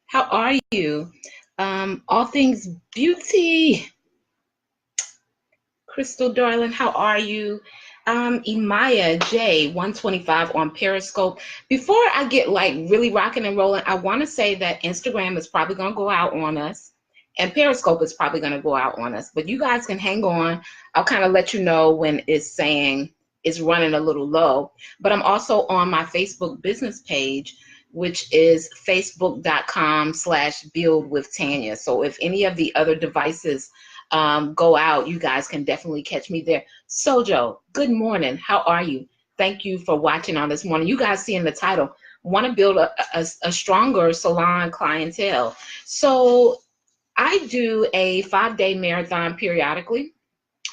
How are you? All things beauty. Crystal, darling, how are you? Imaya J 125 on Periscope. Before I get like really rocking and rolling, I want to say that Instagram is probably going to go out on us and Periscope is probably going to go out on us. But you guys can hang on. I'll kind of let you know when it's saying it's running a little low. But I'm also on my Facebook business page, which is facebook.com/build with Tanya. So if any of the other devices go out, you guys can definitely catch me there. Sojo, good morning. How are you? Thank you for watching on this morning. You guys see in the title, want to build a stronger salon clientele. So I do a 5-day marathon periodically,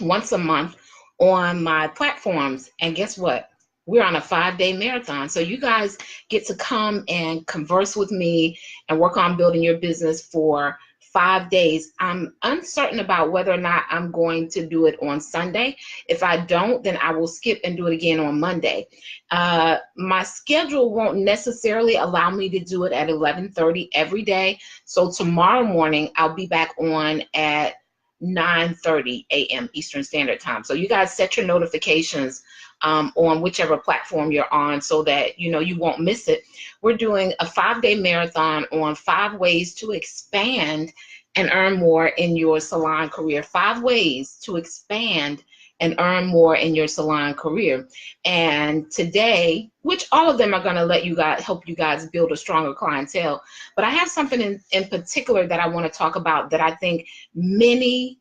once a month on my platforms. And guess what? We're on a 5-day marathon. So you guys get to come and converse with me and work on building your business for 5 days. I'm uncertain about whether or not I'm going to do it on Sunday. If I don't, then I will skip and do it again on Monday. My schedule won't necessarily allow me to do it at 11:30 every day. So tomorrow morning, I'll be back on at 9:30 a.m. Eastern Standard Time. So you guys set your notifications on whichever platform you're on so that you won't miss it. We're doing a 5-day marathon on 5 ways to expand and earn more in your salon career. 5 ways to expand and earn more in your salon career. And today, which all of them are going to help you guys build a stronger clientele, but I have something in particular that I want to talk about that I think many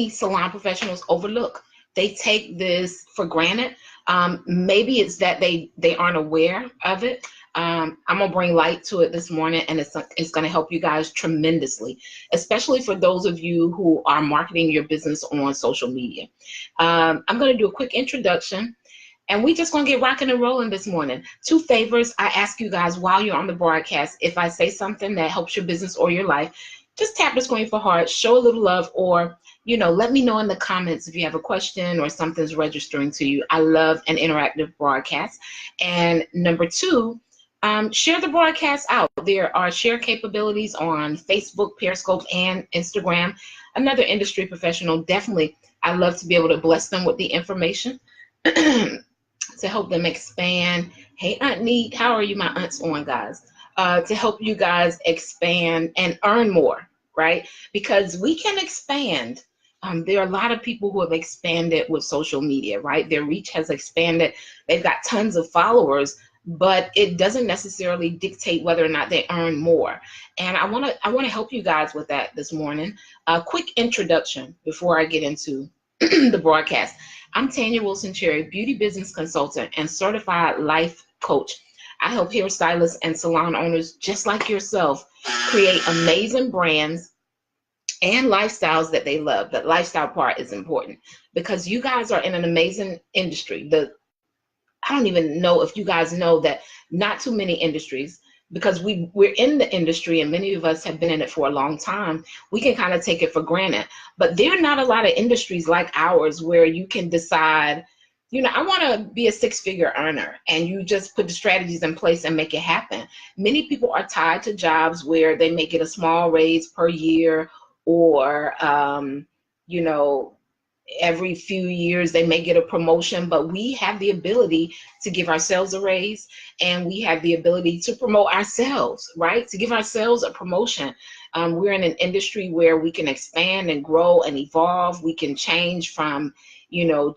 salon professionals overlook. They take this for granted. Maybe it's that they aren't aware of it. I'm gonna bring light to it this morning, and it's gonna help you guys tremendously, especially for those of you who are marketing your business on social media. I'm gonna do a quick introduction, and we just gonna get rocking and rolling this morning. 2 favors I ask you guys while you're on the broadcast. If I say something that helps your business or your life, just tap the screen for heart, show a little love, or let me know in the comments if you have a question or something's registering to you. I love an interactive broadcast. And number 2, share the broadcast out. There are share capabilities on Facebook, Periscope, and Instagram. Another industry professional, definitely, I love to be able to bless them with the information to help them expand. Hey, Aunt Neat, how are you? My aunt's on, guys. To help you guys expand and earn more, right? Because we can expand. There are a lot of people who have expanded with social media, right? Their reach has expanded. They've got tons of followers, but it doesn't necessarily dictate whether or not they earn more. And I want to help you guys with that this morning. A quick introduction before I get into the broadcast. I'm Tanya Wilson-Cherry, beauty business consultant and certified life coach. I help hairstylists and salon owners just like yourself create amazing brands and lifestyles that they love. The lifestyle part is important because you guys are in an amazing industry. I don't even know if you guys know that not too many industries, because we're in the industry and many of us have been in it for a long time, we can kind of take it for granted. But there are not a lot of industries like ours where you can decide, I want to be a 6-figure earner, and you just put the strategies in place and make it happen. Many people are tied to jobs where they may get a small raise per year, or every few years they may get a promotion, but we have the ability to give ourselves a raise, and we have the ability to promote ourselves, right? To give ourselves a promotion. We're in an industry where we can expand and grow and evolve. We can change from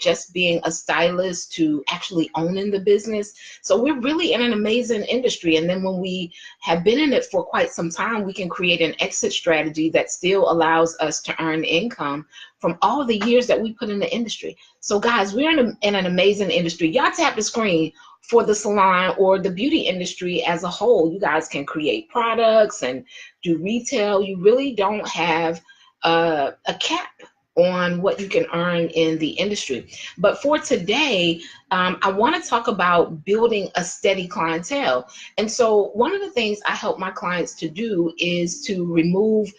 just being a stylist to actually owning the business. So we're really in an amazing industry. And then when we have been in it for quite some time, we can create an exit strategy that still allows us to earn income from all the years that we put in the industry. So guys, we're in an amazing industry. Y'all tap the screen for the salon or the beauty industry as a whole. You guys can create products and do retail. You really don't have a cap on what you can earn in the industry. But for today, I want to talk about building a steady clientele. And so one of the things I help my clients to do is to remove,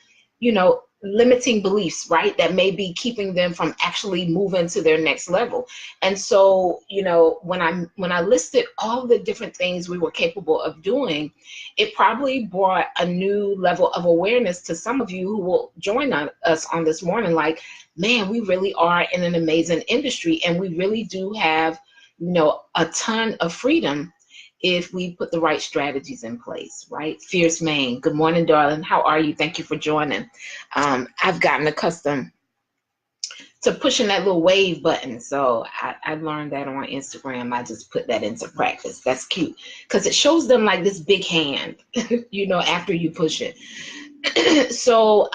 limiting beliefs, right? That may be keeping them from actually moving to their next level. And so, you know, when I listed all the different things we were capable of doing, it probably brought a new level of awareness to some of you who will join us on this morning. Like, man, we really are in an amazing industry, and we really do have, you know, a ton of freedom if we put the right strategies in place, right? Fierce Maine, good morning, darling. How are you? Thank you for joining. I've gotten accustomed to pushing that little wave button. So I learned that on Instagram. I just put that into practice. That's cute because it shows them like this big hand, you know, after you push it. So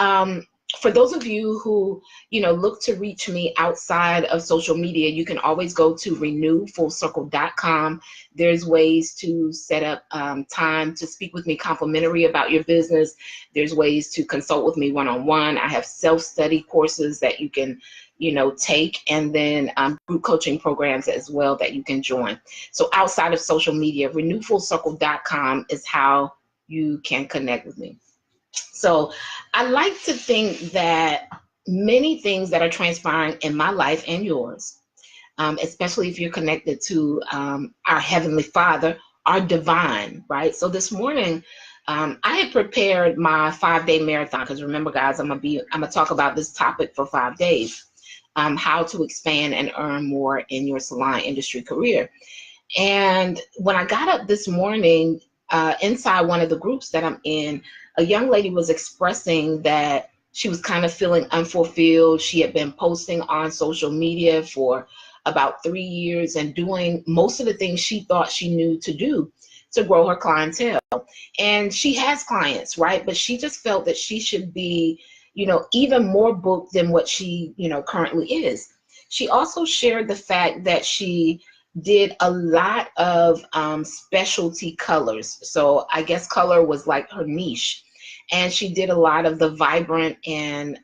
for those of you who, you know, look to reach me outside of social media, you can always go to renewfullcircle.com. There's ways to set up time to speak with me complimentary about your business. There's ways to consult with me one-on-one. I have self-study courses that you can, you know, take, and then group coaching programs as well that you can join. So outside of social media, renewfullcircle.com is how you can connect with me. So I like to think that many things that are transpiring in my life and yours, especially if you're connected to our Heavenly Father, are divine, right? So this morning, I had prepared my 5-day marathon, because remember, guys, I'm gonna talk about this topic for 5 days, how to expand and earn more in your salon industry career. And when I got up this morning, inside one of the groups that I'm in, a young lady was expressing that she was kind of feeling unfulfilled. She had been posting on social media for about 3 years and doing most of the things she thought she knew to do to grow her clientele. And she has clients, right? But she just felt that she should be, you know, even more booked than what she, you know, currently is. She also shared the fact that she did a lot of specialty colors. So I guess color was like her niche. And she did a lot of the vibrant and,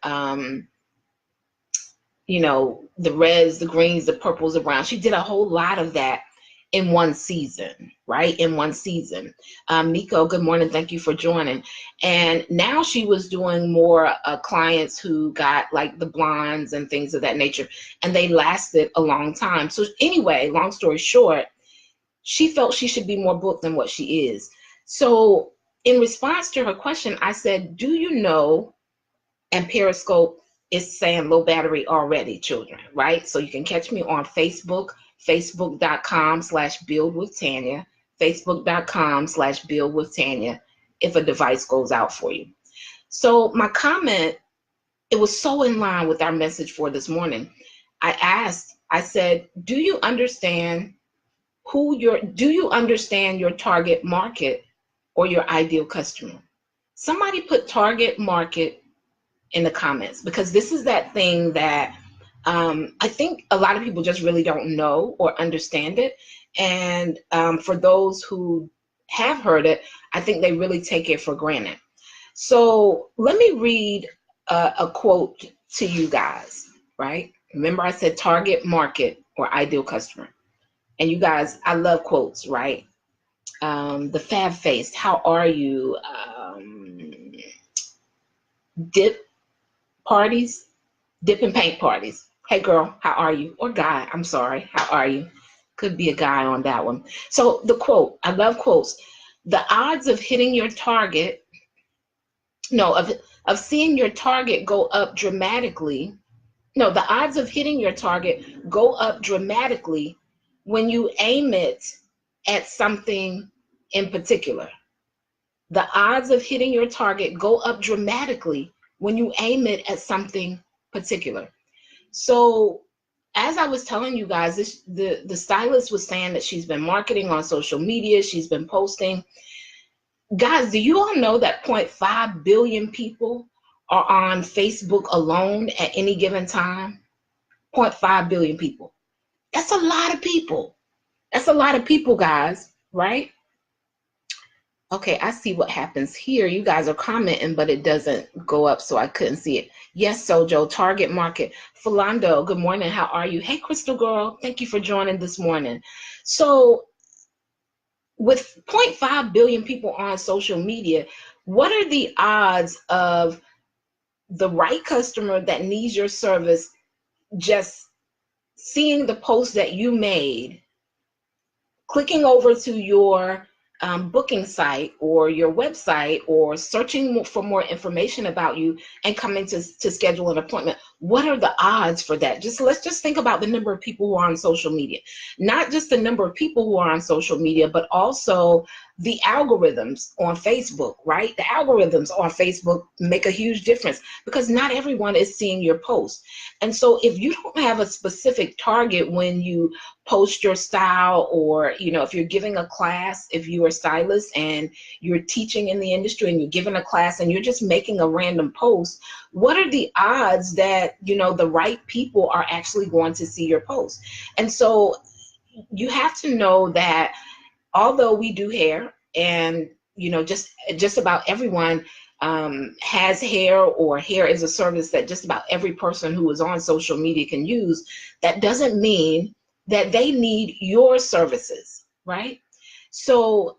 you know, the reds, the greens, the purples, the browns. She did a whole lot of that in one season, right? In one season. Nico, good morning. Thank you for joining. And now she was doing more clients who got like the blondes and things of that nature, and they lasted a long time. So anyway, long story short, she felt she should be more booked than what she is. So in response to her question, I said, do you know, and Periscope is saying low battery already, children, right? So you can catch me on Facebook, facebook.com/buildwithtanya, facebook.com/buildwithtanya, if a device goes out for you. So my comment, it was so in line with our message for this morning. I said, do you understand your target market or your ideal customer? Somebody put target market in the comments, because this is that thing that I think a lot of people just really don't know or understand it. And for those who have heard it, I think they really take it for granted. So let me read a quote to you guys, right? Remember I said target market or ideal customer. And you guys, I love quotes, right? The Fab Face, how are you? Dip and paint parties. Hey girl, how are you? Or guy, I'm sorry, how are you? Could be a guy on that one. So the quote, I love quotes. The odds of hitting your target, of seeing your target go up dramatically. No, the odds of hitting your target go up dramatically when you aim it at something in particular. The odds of hitting your target go up dramatically when you aim it at something particular. So as I was telling you guys, the stylist was saying that she's been marketing on social media, she's been posting. Guys, do you all know that 0.5 billion people are on Facebook alone at any given time? 0.5 billion people. That's a lot of people. That's a lot of people, guys, right? Okay, I see what happens here. You guys are commenting, but it doesn't go up, so I couldn't see it. Yes, Sojo, target market. Philando, good morning. How are you? Hey, Crystal Girl, thank you for joining this morning. So with 0.5 billion people on social media, what are the odds of the right customer that needs your service, just seeing the post that you made, clicking over to your booking site or your website, or searching for more information about you and coming to schedule an appointment. What are the odds for that? Let's just think about the number of people who are on social media. Not just the number of people who are on social media, but also the algorithms on Facebook, right? The algorithms on Facebook make a huge difference because not everyone is seeing your post. And so if you don't have a specific target when you post your style, or if you're giving a class, if you're a stylist and you're teaching in the industry and you're giving a class and you're just making a random post, what are the odds that the right people are actually going to see your post? And so you have to know that although we do hair, and just about everyone has hair, or hair is a service that just about every person who is on social media can use, that doesn't mean that they need your services, right? So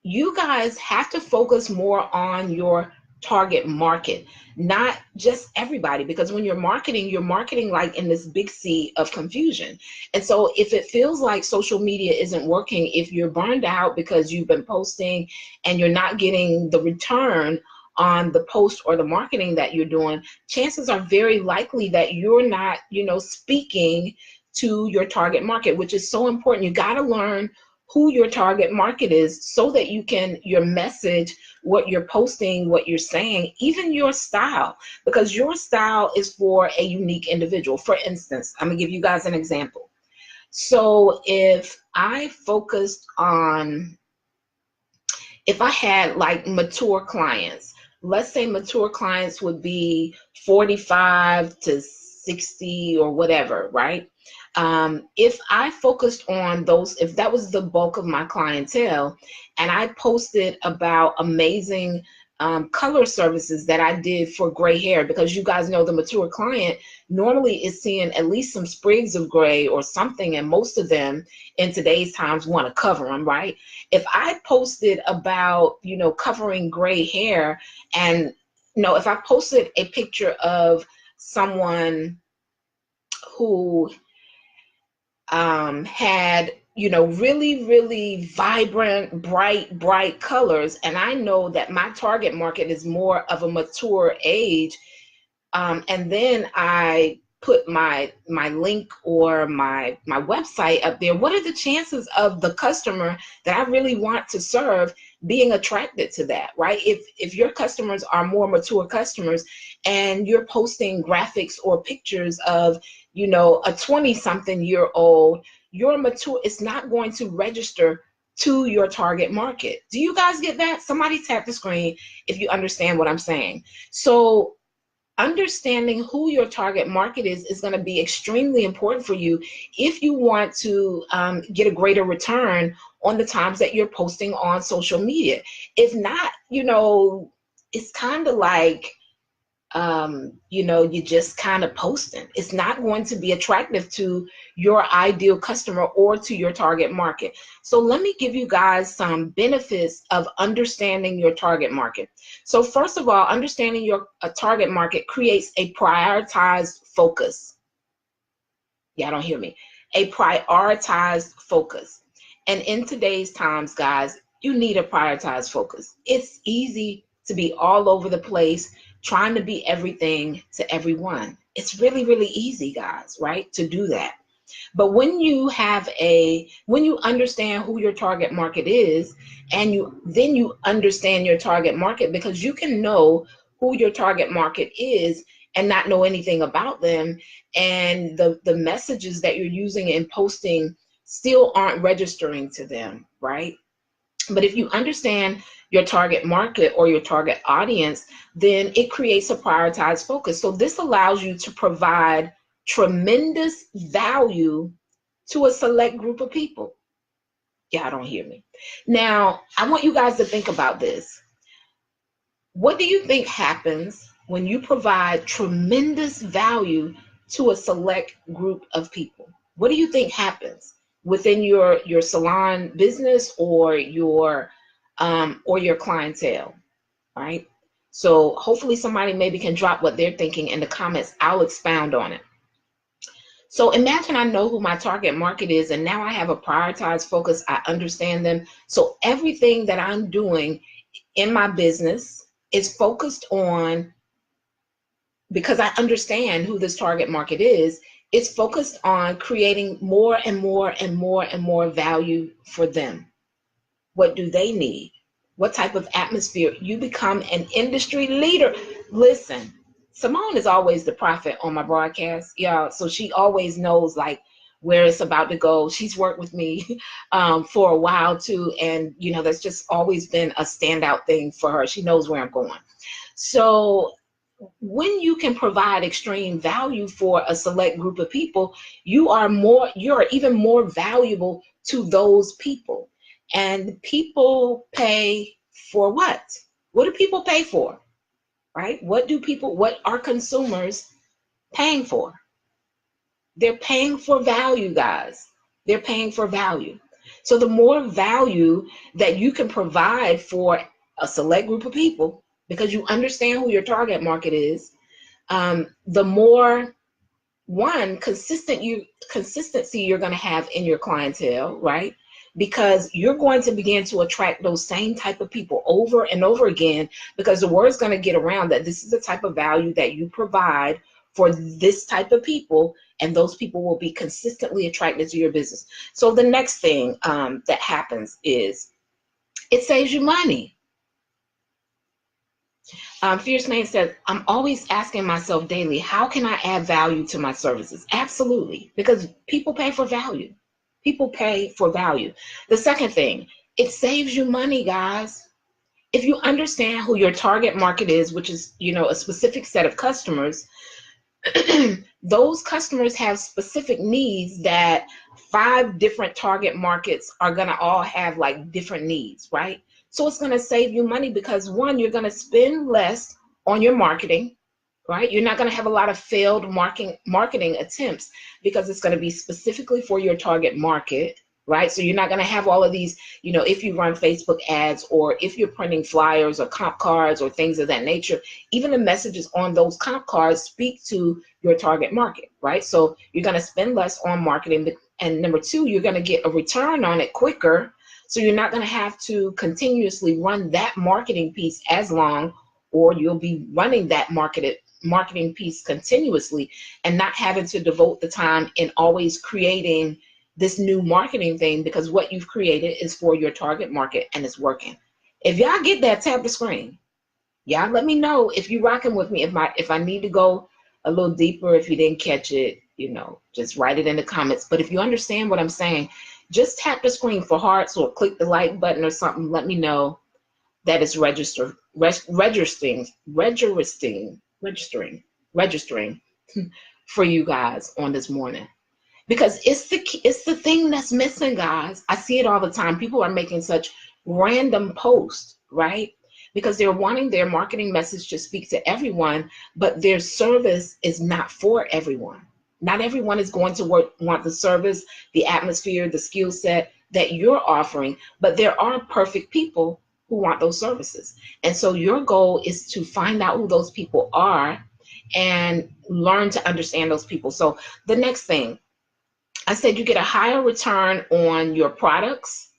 you guys have to focus more on your target market, not just everybody, because when you're marketing like in this big sea of confusion. And so if it feels like social media isn't working, if you're burned out because you've been posting and you're not getting the return on the post or the marketing that you're doing, chances are very likely that you're not, speaking to your target market, which is so important. You got to learn who your target market is so that your message, what you're posting, what you're saying, even your style, because your style is for a unique individual. For instance, I'm gonna give you guys an example. So if I had like mature clients, let's say mature clients would be 45 to 60 or whatever, right? If I focused on those, if that was the bulk of my clientele, and I posted about amazing color services that I did for gray hair, because you guys know the mature client normally is seeing at least some sprigs of gray or something, and most of them in today's times want to cover them, right? If I posted about, covering gray hair, and if I posted a picture of someone who had really, really vibrant, bright colors, and I know that my target market is more of a mature age, and then I put my link or my website up there, what are the chances of the customer that I really want to serve being attracted to that, right? If your customers are more mature customers and you're posting graphics or pictures of a 20-something-year-old, your mature, it's not going to register to your target market. Do you guys get that? Somebody tap the screen if you understand what I'm saying. So understanding who your target market is going to be extremely important for you if you want to get a greater return on the times that you're posting on social media. If not, it's kind of like you're just kind of posting. It's not going to be attractive to your ideal customer or to your target market. So let me give you guys some benefits of understanding your target market. So first of all, understanding your target market creates a prioritized focus. Y'all don't hear me. A prioritized focus. And in today's times, guys, you need a prioritized focus. It's easy to be all over the place, trying to be everything to everyone. It's really, really easy, guys, right, to do that. But when you understand who your target market is, and you understand your target market, because you can know who your target market is and not know anything about them, and the messages that you're using and posting still aren't registering to them, right? But if you understand your target market or your target audience, then it creates a prioritized focus. So this allows you to provide tremendous value to a select group of people. Y'all don't hear me. Now, I want you guys to think about this. What do you think happens when you provide tremendous value to a select group of people? What do you think happens within your salon business or your clientele, right? So hopefully somebody maybe can drop what they're thinking in the comments. I'll expound on it. So imagine I know who my target market is, and now I have a prioritized focus. I understand them. So everything that I'm doing in my business is focused on, because I understand who this target market is, it's focused on creating more and more and more and more value for them. What do they need? What type of atmosphere? You become an industry leader. Listen, Simone is always the prophet on my broadcast, y'all. So she always knows like where it's about to go. She's worked with me for a while too. And, you know, that's just always been a standout thing for her. She knows where I'm going. So when you can provide extreme value for a select group of people, you're even more valuable to those people. And people pay for what? What do people pay for? Right? What are consumers paying for? They're paying for value, guys. They're paying for value. So the more value that you can provide for a select group of people, because you understand who your target market is, the more consistency you're going to have in your clientele, right? Because you're going to begin to attract those same type of people over and over again, because the word's going to get around that this is the type of value that you provide for this type of people, and those people will be consistently attracted to your business. So the next thing that happens is it saves you money. Fierce Man says, I'm always asking myself daily, how can I add value to my services? Absolutely, because people pay for value. People pay for value. The second thing, it saves you money, guys. If you understand who your target market is, which is, you know, a specific set of customers, those customers have specific needs that 5 different target markets are going to all have like different needs, right? So it's going to save you money because one, you're going to spend less on your marketing, right? You're not going to have a lot of failed marketing attempts because it's going to be specifically for your target market, right? So you're not going to have all of these, you know, if you run Facebook ads or if you're printing flyers or comp cards or things of that nature, even the messages on those comp cards speak to your target market, right? So you're going to spend less on marketing. And number 2, you're going to get a return on it quicker. So you're not going to have to continuously run that marketing piece as long, or you'll be running that marketing piece continuously and not having to devote the time in always creating this new marketing thing, because what you've created is for your target market and it's working. If y'all get that, tap the screen. Y'all let me know if you're rocking with me. If I need to go a little deeper, if you didn't catch it, you know, just write it in the comments. But if you understand what I'm saying, just tap the screen for hearts or click the like button or something. Let me know that it's registering for you guys on this morning. Because it's the thing that's missing, guys. I see it all the time. People are making such random posts, right? Because they're wanting their marketing message to speak to everyone, but their service is not for everyone. Not everyone is going to want the service, the atmosphere, the skill set that you're offering, but there are perfect people who want those services. And so your goal is to find out who those people are and learn to understand those people. So the next thing, I said you get a higher return on your products,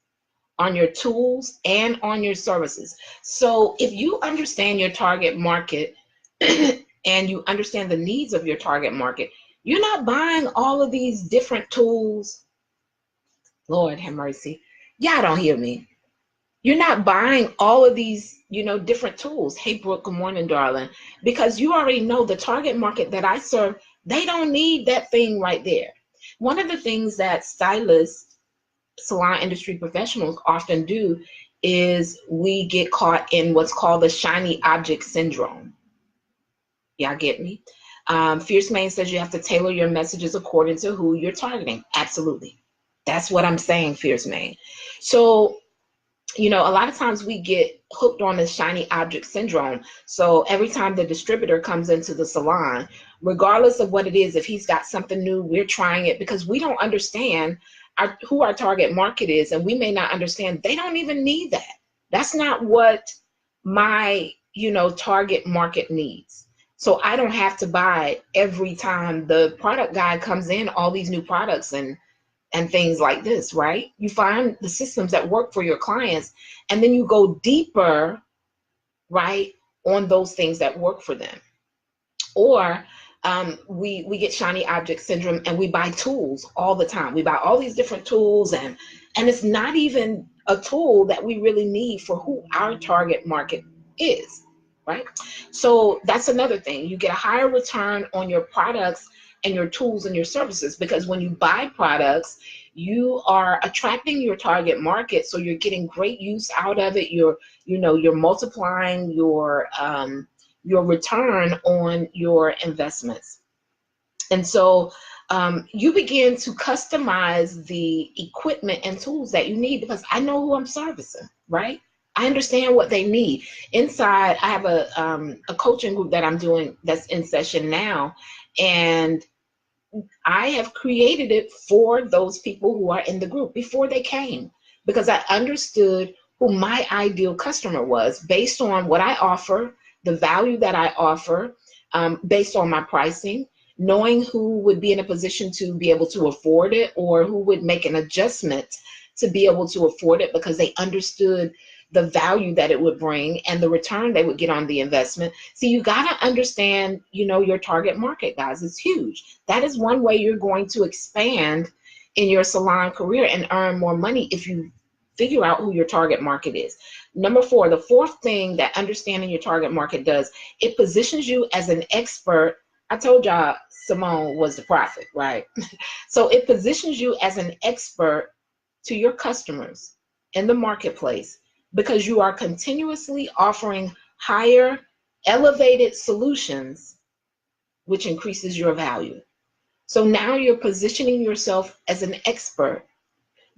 on your tools, and on your services. So if you understand your target market and you understand the needs of your target market, you're not buying all of these different tools. Lord have mercy. Y'all don't hear me. You're not buying all of these, you know, different tools. Hey, Brooke, good morning, darling. Because you already know the target market that I serve, they don't need that thing right there. One of the things that stylists, salon industry professionals often do is we get caught in what's called the shiny object syndrome. Y'all get me? Fierce Main says you have to tailor your messages according to who you're targeting. Absolutely. That's what I'm saying, Fierce Main. So, you know, a lot of times we get hooked on this shiny object syndrome. So every time the distributor comes into the salon, regardless of what it is, if he's got something new, we're trying it because we don't understand who our target market is. And we may not understand they don't even need that. That's not what my, target market needs. So I don't have to buy every time the product guide comes in, all these new products and things like this, right? You find the systems that work for your clients, and then you go deeper, right, on those things that work for them. Or we get shiny object syndrome and we buy tools all the time. We buy all these different tools, and it's not even a tool that we really need for who our target market is, right? So that's another thing. You get a higher return on your products and your tools and your services, because when you buy products, you are attracting your target market, so you're getting great use out of it. You're multiplying your return on your investments. And so you begin to customize the equipment and tools that you need, because I know who I'm servicing, right? I understand what they need. Inside, I have a coaching group that I'm doing that's in session now, and I have created it for those people who are in the group before they came, because I understood who my ideal customer was based on what I offer, the value that I offer, based on my pricing, knowing who would be in a position to be able to afford it, or who would make an adjustment to be able to afford it, because they understood the value that it would bring and the return they would get on the investment. So you got to understand, your target market, guys. It's huge. That is one way you're going to expand in your salon career and earn more money, if you figure out who your target market is. Number 4, the fourth thing that understanding your target market does, it positions you as an expert. I told y'all Simone was the prophet, right? So it positions you as an expert to your customers in the marketplace, because you are continuously offering higher, elevated solutions, which increases your value. So now you're positioning yourself as an expert.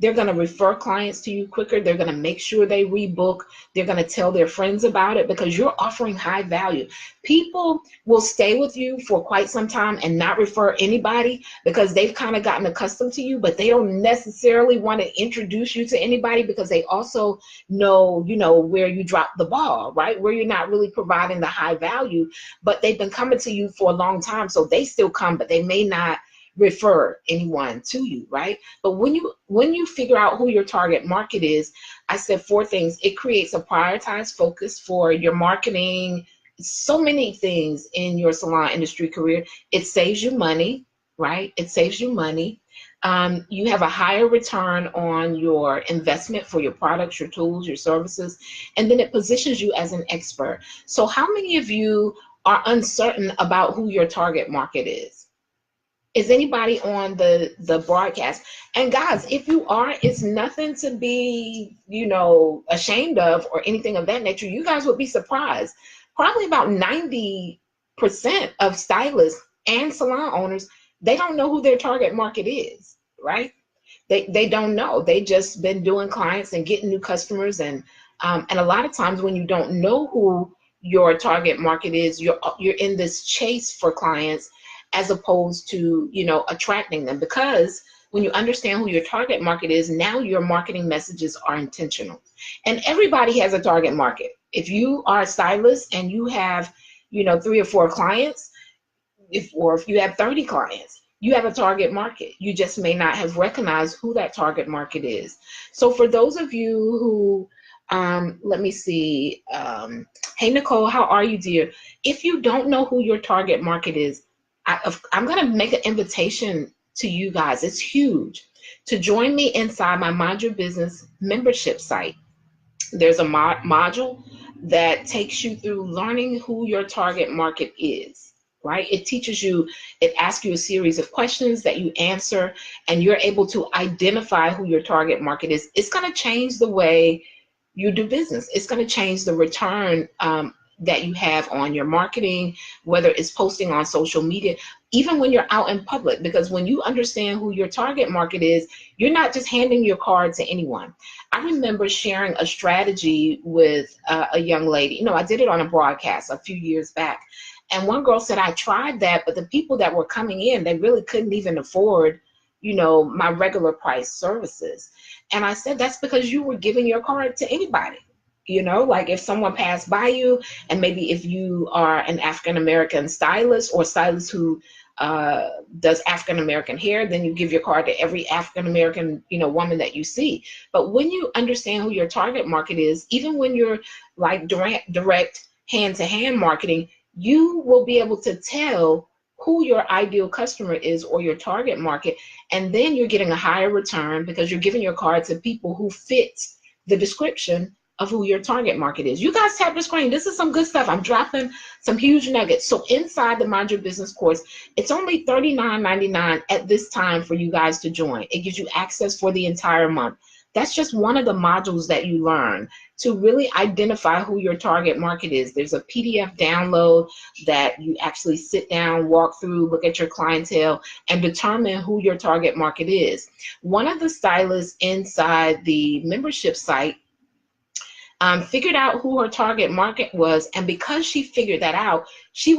They're going to refer clients to you quicker. They're going to make sure they rebook. They're going to tell their friends about it, because you're offering high value. People will stay with you for quite some time and not refer anybody, because they've kind of gotten accustomed to you, but they don't necessarily want to introduce you to anybody, because they also know, where you drop the ball, right? Where you're not really providing the high value, but they've been coming to you for a long time. So they still come, but they may not refer anyone to you, right? But when you figure out who your target market is, I said 4 things. It creates a prioritized focus for your marketing, so many things in your salon industry career. It saves you money, right? It saves you money. You have a higher return on your investment for your products, your tools, your services, and then it positions you as an expert. So how many of you are uncertain about who your target market is? Is anybody on the broadcast? And guys, if you are, it's nothing to be, ashamed of or anything of that nature. You guys would be surprised. Probably about 90% of stylists and salon owners, they don't know who their target market is, right? They don't know. They just been doing clients and getting new customers, and a lot of times when you don't know who your target market is, you're in this chase for clients, as opposed to, attracting them. Because when you understand who your target market is, now your marketing messages are intentional. And everybody has a target market. If you are a stylist and you have, 3 or 4 clients, if you have 30 clients, you have a target market. You just may not have recognized who that target market is. So for those of you who, let me see, hey Nicole, how are you, dear? If you don't know who your target market is, I'm going to make an invitation to you guys. It's huge, to join me inside my Mind Your Business membership site. There's a module that takes you through learning who your target market is, right? It teaches you, it asks you a series of questions that you answer, and you're able to identify who your target market is. It's going to change the way you do business. It's going to change the return that you have on your marketing, whether it's posting on social media, even when you're out in public. Because when you understand who your target market is, you're not just handing your card to anyone. I remember sharing a strategy with a young lady. I did it on a broadcast a few years back. And one girl said, I tried that, but the people that were coming in, they really couldn't even afford, my regular price services. And I said, that's because you were giving your card to anybody. You know, like if someone passed by you, and maybe if you are an African American stylist or stylist who does African American hair, then you give your card to every African American, you know, woman that you see. But when you understand who your target market is, even when you're like direct hand-to-hand marketing, you will be able to tell who your ideal customer is or your target market, and then you're getting a higher return because you're giving your card to people who fit the description of who your target market is. You guys tap the screen. This is some good stuff. I'm dropping some huge nuggets. So inside the Mind Your Business course, it's only $39.99 at this time for you guys to join. It gives you access for the entire month. That's just one of the modules that you learn to really identify who your target market is. There's a PDF download that you actually sit down, walk through, look at your clientele, and determine who your target market is. One of the stylists inside the membership site figured out who her target market was, and because she figured that out, she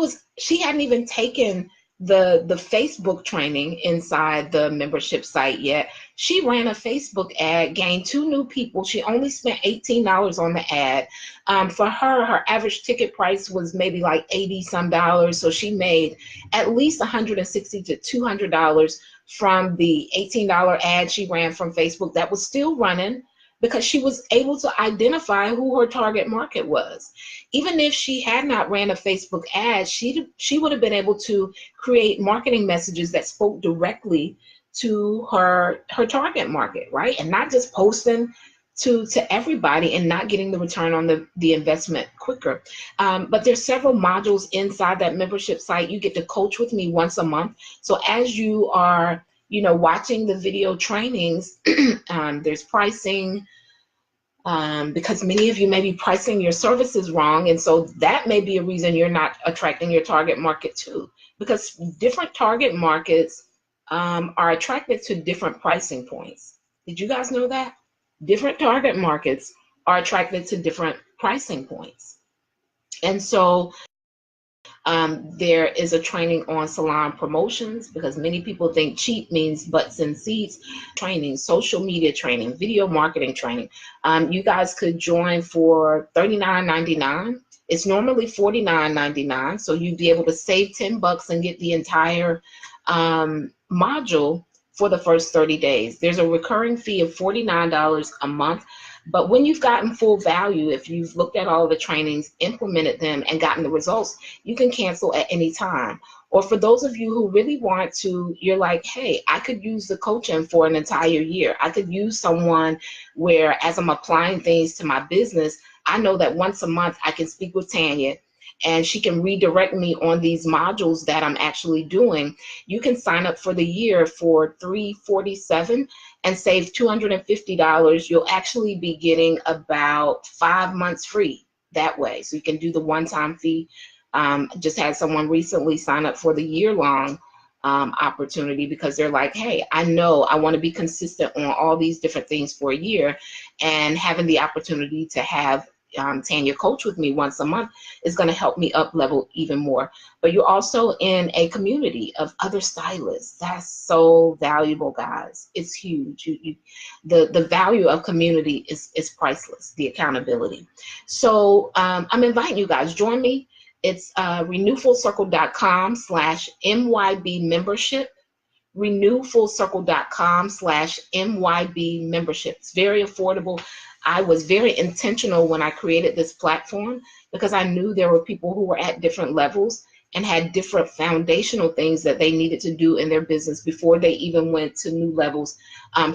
hadn't even taken the Facebook training inside the membership site yet. She ran a Facebook ad, gained 2 new people. She only spent $18 on the ad. For her average ticket price was maybe like $80 some, so she made at least $160 to $200 from the $18 ad she ran from Facebook that was still running, because she was able to identify who her target market was. Even if she had not ran a Facebook ad, she would have been able to create marketing messages that spoke directly to her target market, right? And not just posting to everybody and not getting the return on the investment quicker. But there's several modules inside that membership site. You get to coach with me once a month. So as you are, you know, watching the video trainings, there's pricing, because many of you may be pricing your services wrong, and so that may be a reason you're not attracting your target market too, because different target markets are attracted to different pricing points. Did you guys know that? Different target markets are attracted to different pricing points. And so there is a training on salon promotions, because many people think cheap means butts in seats. Training, social media training, video marketing training. You guys could join for $39.99. It's normally $49.99, so you'd be able to save $10 and get the entire module for the first 30 days. There's a recurring fee of $49 a month. But when you've gotten full value, if you've looked at all the trainings, implemented them, and gotten the results, you can cancel at any time. Or for those of you who really want to, you're like, hey, I could use the coaching for an entire year. I could use someone where, as I'm applying things to my business, I know that once a month I can speak with Tanya, and she can redirect me on these modules that I'm actually doing. You can sign up for the year for $347 and save $250. You'll actually be getting about 5 months free that way. So you can do the one-time fee. Just had someone recently sign up for the year-long opportunity, because they're like, hey, I know I want to be consistent on all these different things for a year, and having the opportunity to have Tanya coach with me once a month is going to help me up level even more. But you're also in a community of other stylists. That's so valuable, guys. It's huge. The value of community is priceless, the accountability. So I'm inviting you guys, join me. It's renewfullcircle.com/MYB membership. renewfullcircle.com/MYB membership. It's very affordable. I was very intentional when I created this platform, because I knew there were people who were at different levels and had different foundational things that they needed to do in their business before they even went to new levels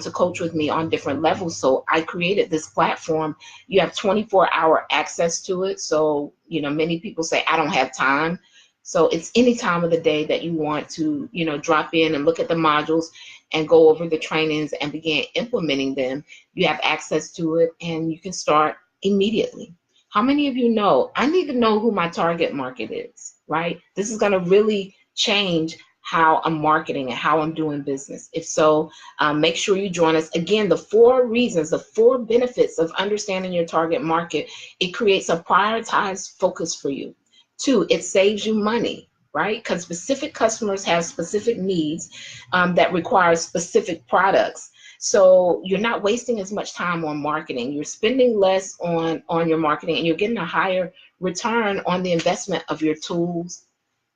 to coach with me on different levels. So I created this platform. You have 24-hour access to it. So, you know, many people say, I don't have time. So it's any time of the day that you want to, you know, drop in and look at the modules and go over the trainings and begin implementing them. You have access to it, and you can start immediately. How many of you know, I need to know who my target market is, right? This is going to really change how I'm marketing and how I'm doing business. If so, make sure you join us. Again, the 4 reasons, the 4 benefits of understanding your target market. It creates a prioritized focus for you. 2, it saves you money, right? Because specific customers have specific needs that require specific products. So you're not wasting as much time on marketing. You're spending less on your marketing, and you're getting a higher return on the investment of your tools,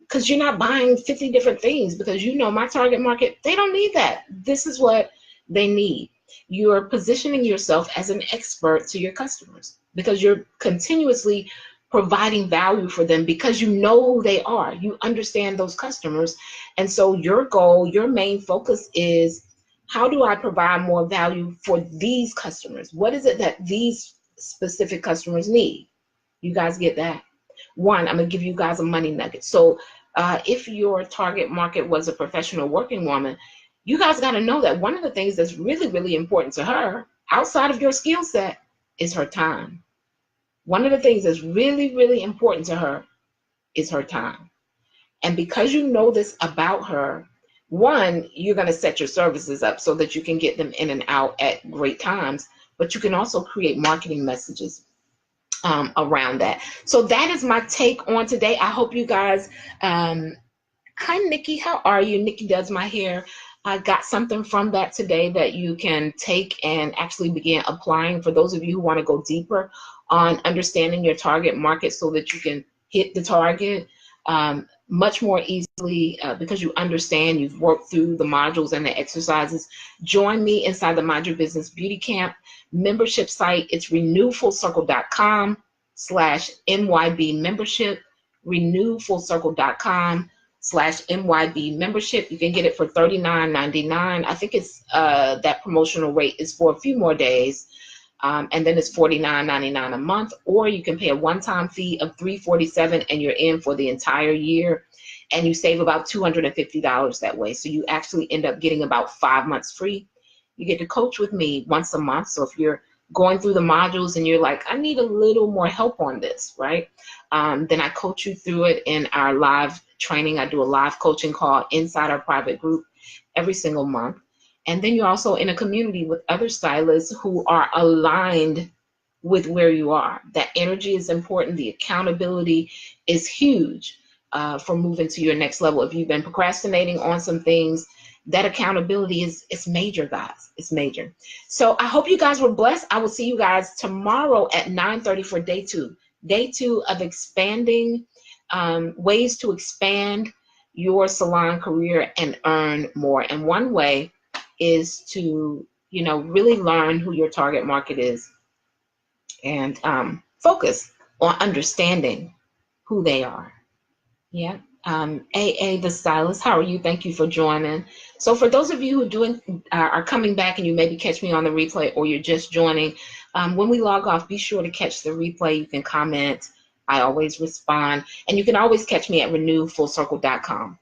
because you're not buying 50 different things, because you know my target market, they don't need that. This is what they need. You're positioning yourself as an expert to your customers because you're continuously providing value for them, because you know who they are. You understand those customers. And so your goal, your main focus is, how do I provide more value for these customers? What is it that these specific customers need? You guys get that? One, I'm going to give you guys a money nugget. So if your target market was a professional working woman, you guys got to know that one of the things that's really, really important to her outside of your skill set is her time. One of the things that's really, really important to her is her time. And because you know this about her, one, you're going to set your services up so that you can get them in and out at great times, but you can also create marketing messages around that. So that is my take on today. I hope you guys, hi Nikki, how are you? Nikki does my hair. I got something from that today that you can take and actually begin applying for those of you who want to go deeper on understanding your target market so that you can hit the target much more easily because you understand, you've worked through the modules and the exercises. Join me inside the Mind Your Business Beauty Camp membership site. It's renewfullcircle.com/MYB membership, renewfullcircle.com/MYB membership. You can get it for $39.99. I think it's that promotional rate is for a few more days. And then it's $49.99 a month, or you can pay a one-time fee of $347 and you're in for the entire year, and you save about $250 that way. So you actually end up getting about 5 months free. You get to coach with me once a month. So if you're going through the modules and you're like, I need a little more help on this, right? Then I coach you through it in our live training. I do a live coaching call inside our private group every single month. And then you're also in a community with other stylists who are aligned with where you are. That energy is important. The accountability is huge for moving to your next level. If you've been procrastinating on some things, that accountability is major, guys. It's major. So I hope you guys were blessed. I will see you guys tomorrow at 9:30 for day two. Day two of expanding, ways to expand your salon career and earn more. And one way is to, really learn who your target market is and focus on understanding who they are. Yeah. AA the stylist, how are you? Thank you for joining. So for those of you who are coming back and you maybe catch me on the replay, or you're just joining, when we log off, be sure to catch the replay. You can comment. I always respond, and you can always catch me at renewfullcircle.com.